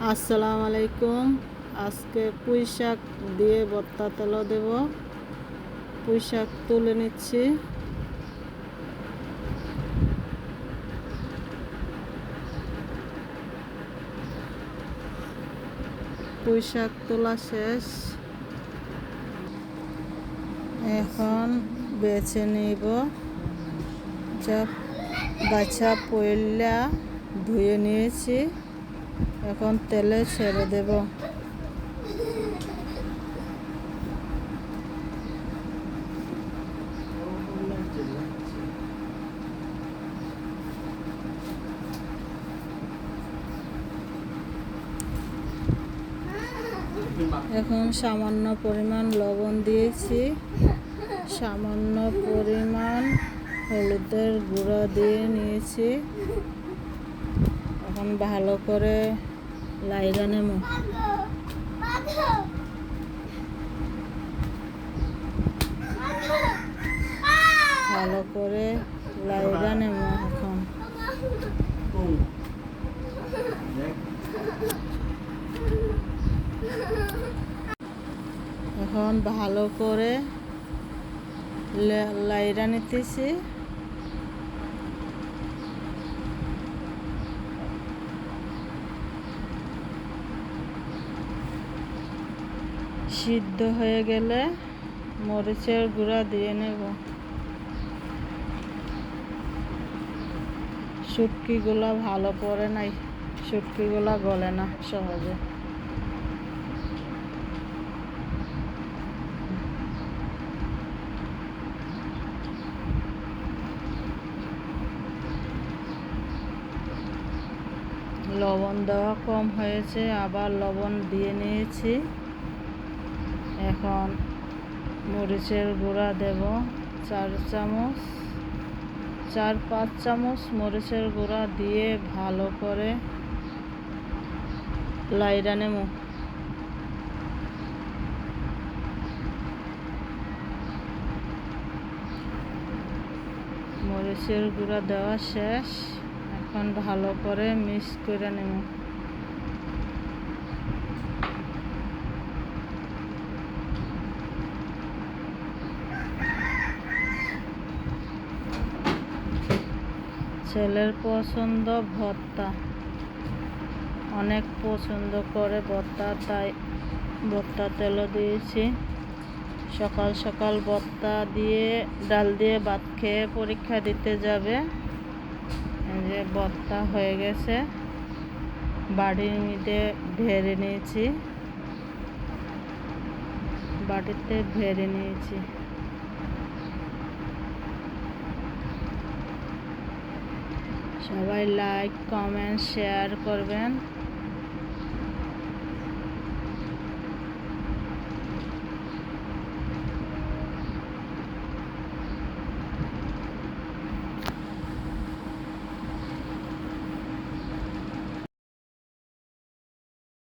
আসসালামু আলাইকুম। আজকে পুঁই শাক দিয়ে ভর্তা তেল দেব। পুঁই শাক তুলে নিচ্ছি। পুঁই শাক তোলা শেষ, এখন বেছে নিব। যা বাছা পয়লা ধুয়ে নিয়েছি, এখন তেলে ছেড়ে দেব। এখন সামান্য পরিমাণ লবণ দিয়েছি, সামান্য পরিমাণ হলুদের গুঁড়া দিয়ে নিয়েছি। এখন ভালো করে লাইরা নেব। ভালো করে লাইরা নেব। এখন ভালো করে লাইরা নিতেছি। সিদ্ধ হয়ে গেলে মরিচের গুঁড়া দিয়ে নেব। শুটকিগুলা ভালো পড়ে নাই, শুটকিগুলা গলে না সহজে। লবণ দেওয়া কম হয়েছে, আবার লবণ দিয়ে নিয়েছি। এখন মরিচের গুঁড়া দেব 4-5 চামচ মরিচের গুঁড়া দিয়ে ভালো করে লাইরা নেব। মরিচের গুঁড়া দেওয়া শেষ, এখন ভালো করে মিক্স করে নেব। ছেলের পছন্দ ভর্তা, অনেক পছন্দ করে ভর্তা, তাই ভর্তা তেলও দিয়েছি। সকাল সকাল ভর্তা দিয়ে ডাল দিয়ে ভাত খেয়ে পরীক্ষা দিতে যাবে। এই যে ভর্তা হয়ে গেছে, বাড়ির মধ্যে ভেড়ে নিয়েছি, বাটিতে ভেড়ে নিয়েছি। সবাই লাইক, কমেন্ট, শেয়ার করবেন।